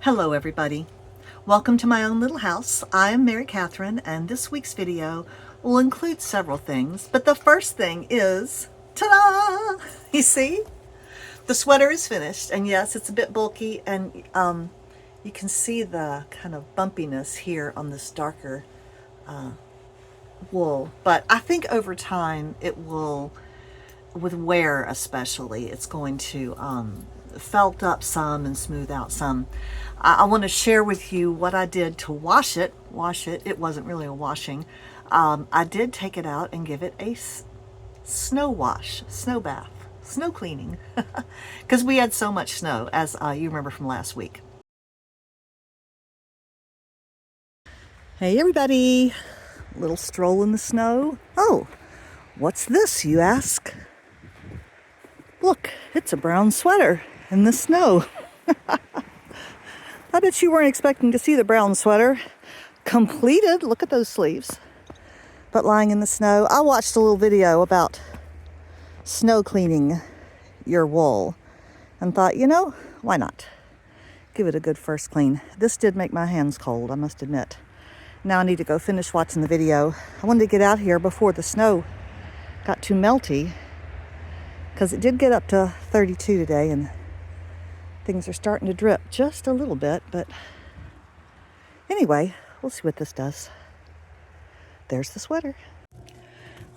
Hello everybody. Welcome to my own little house. I am Mary Catherine, and this week's video will include several things, but the first thing is, ta-da! You see? The sweater is finished, and yes, it's a bit bulky, and you can see the kind of bumpiness here on this darker wool, but I think over time it will, with wear especially, it's going to felt up some and smooth out some. I want to share with you what I did to wash it. It wasn't really a washing. I did take it out and give it a snow wash, snow bath, snow cleaning, because we had so much snow, as you remember from last week. Hey everybody, little stroll in the snow. Oh, what's this, you ask? Look, it's a brown sweater in the snow. I bet you weren't expecting to see the brown sweater completed. Look at those sleeves. But lying in the snow. I watched a little video about snow cleaning your wool and thought, you know, why not? Give it a good first clean. This did make my hands cold, I must admit. Now I need to go finish watching the video. I wanted to get out here before the snow got too melty, because it did get up to 32 today and things are starting to drip just a little bit, but anyway, we'll see what this does. There's the sweater.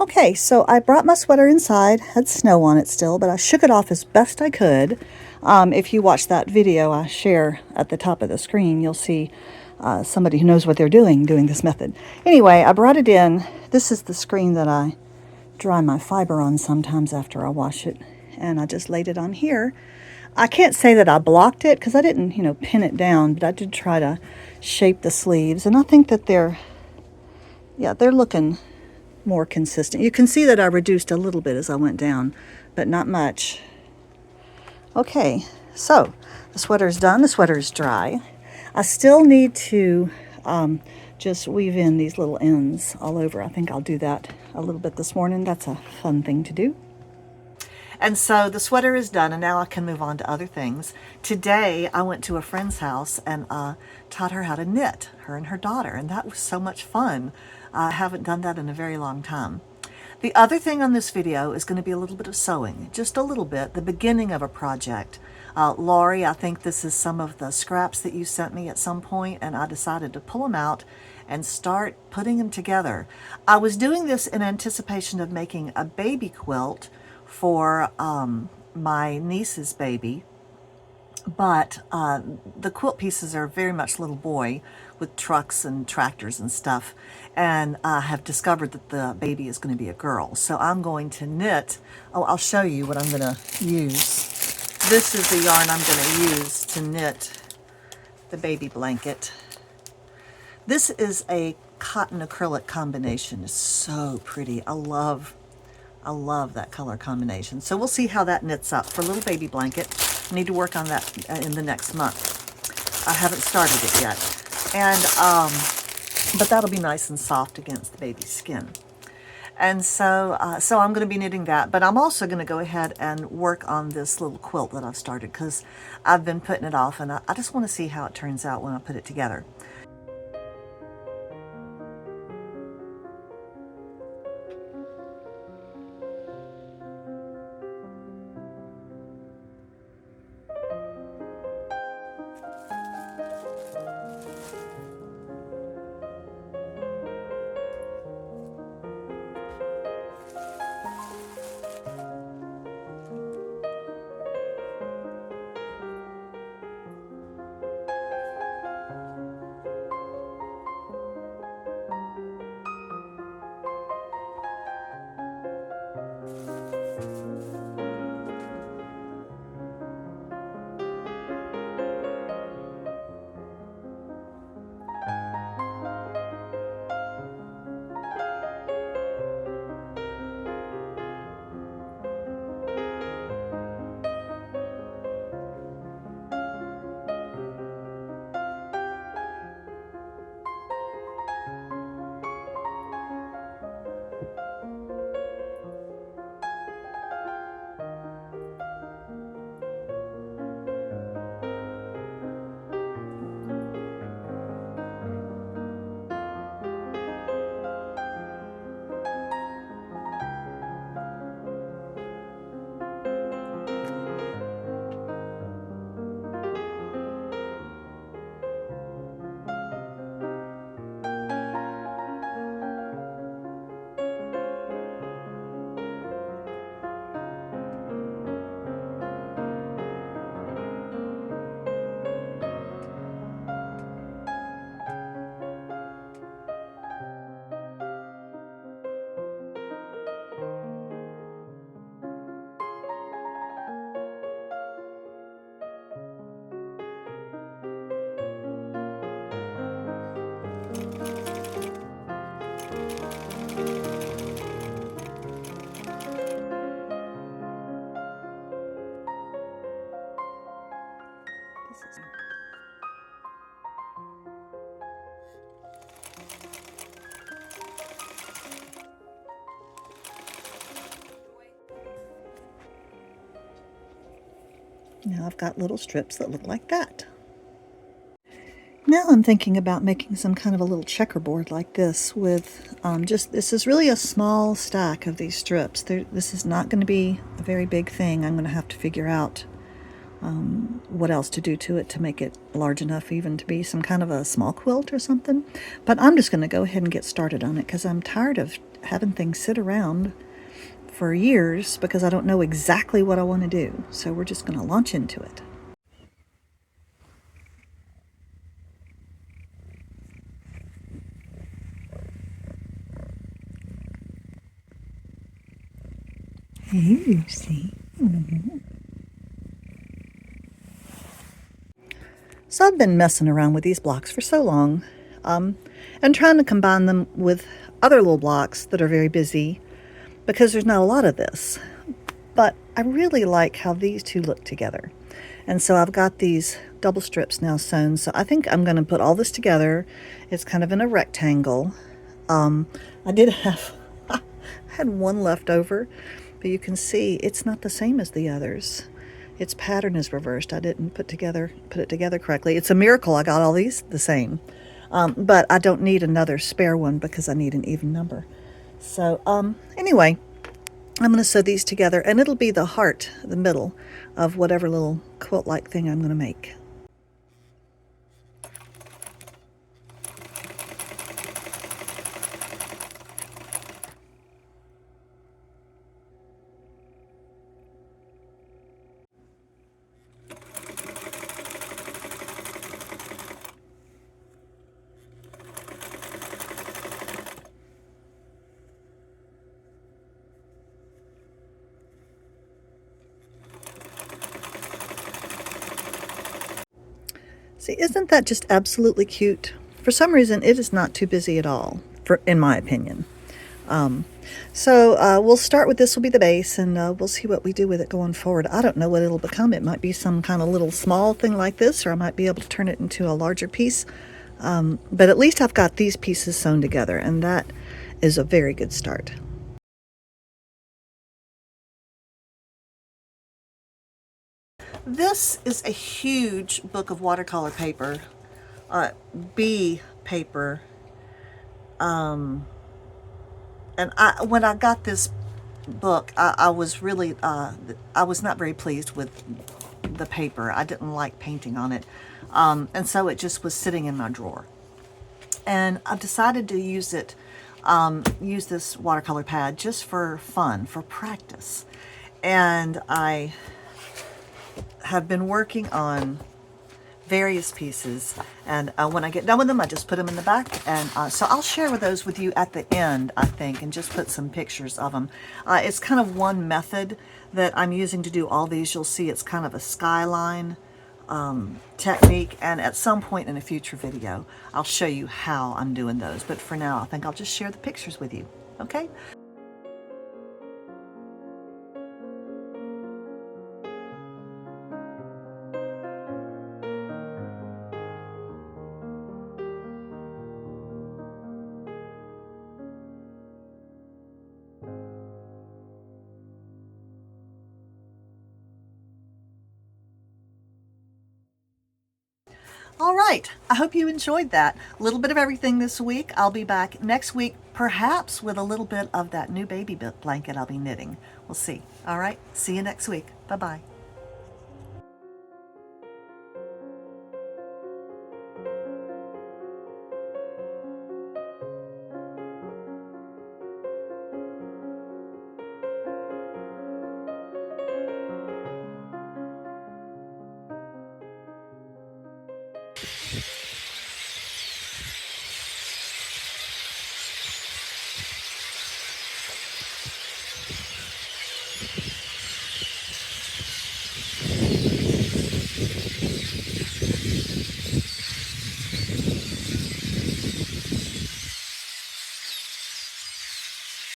Okay, so I brought my sweater inside. Had snow on it still, but I shook it off as best I could. If you watch that video I share at the top of the screen, you'll see somebody who knows what they're doing this method. Anyway, I brought it in. This is the screen that I dry my fiber on sometimes after I wash it, and I just laid it on here. I can't say that I blocked it because I didn't, pin it down, but I did try to shape the sleeves, and I think that they're looking more consistent. You can see that I reduced a little bit as I went down, but not much. Okay, so the sweater's done. The sweater's dry. I still need to just weave in these little ends all over. I think I'll do that a little bit this morning. That's a fun thing to do. And so the sweater is done, and now I can move on to other things. Today, I went to a friend's house and taught her how to knit, her and her daughter, and that was so much fun. I haven't done that in a very long time. The other thing on this video is going to be a little bit of sewing, just a little bit, the beginning of a project. Laurie, I think this is some of the scraps that you sent me at some point, and I decided to pull them out and start putting them together. I was doing this in anticipation of making a baby quilt for my niece's baby, but the quilt pieces are very much little boy with trucks and tractors and stuff, and I have discovered that the baby is going to be a girl. So I'm going to knit. Oh, I'll show you what I'm going to use. This is the yarn I'm going to use to knit the baby blanket. This is a cotton acrylic combination. It's so pretty. I love that color combination. So we'll see how that knits up for a little baby blanket. I need to work on that in the next month. I haven't started it yet. And, but that'll be nice and soft against the baby's skin. And so, so I'm going to be knitting that, but I'm also going to go ahead and work on this little quilt that I've started, because I've been putting it off, and I just want to see how it turns out when I put it together. Now I've got little strips that look like that. Now I'm thinking about making some kind of a little checkerboard like this with this is really a small stack of these strips. This is not going to be a very big thing. I'm going to have to figure out what else to do to it to make it large enough even to be some kind of a small quilt or something. But I'm just going to go ahead and get started on it because I'm tired of having things sit around for years because I don't know exactly what I want to do. So we're just going to launch into it. Hey, Lucy. So I've been messing around with these blocks for so long and trying to combine them with other little blocks that are very busy because there's not a lot of this. But I really like how these two look together. And so I've got these double strips now sewn. So I think I'm going to put all this together. It's kind of in a rectangle. I did have, I had one left over, but you can see it's not the same as the others. Its pattern is reversed. I didn't put it together correctly. It's a miracle I got all these the same. But I don't need another spare one because I need an even number. So anyway, I'm going to sew these together and it'll be the heart, the middle of whatever little quilt-like thing I'm going to make. See, isn't that just absolutely cute? For some reason, it is not too busy at all, in my opinion. So we'll start with this will be the base, and we'll see what we do with it going forward. I don't know what it'll become. It might be some kind of little small thing like this, or I might be able to turn it into a larger piece. But at least I've got these pieces sewn together, and that is a very good start. This is a huge book of watercolor paper, B paper, and when I got this book, I was really, I was not very pleased with the paper. I didn't like painting on it, and so it just was sitting in my drawer. And I've decided to use it, use this watercolor pad just for fun, for practice. And I have been working on various pieces, and when I get done with them I just put them in the back, and so I'll share those with you at the end, I think, and just put some pictures of them. It's kind of one method that I'm using to do all these. You'll see it's kind of a skyline technique, and at some point in a future video I'll show you how I'm doing those, but for now I think I'll just share the pictures with you. Okay. All right, I hope you enjoyed that. A little bit of everything this week. I'll be back next week, perhaps with a little bit of that new baby blanket I'll be knitting. We'll see. All right, see you next week. Bye-bye.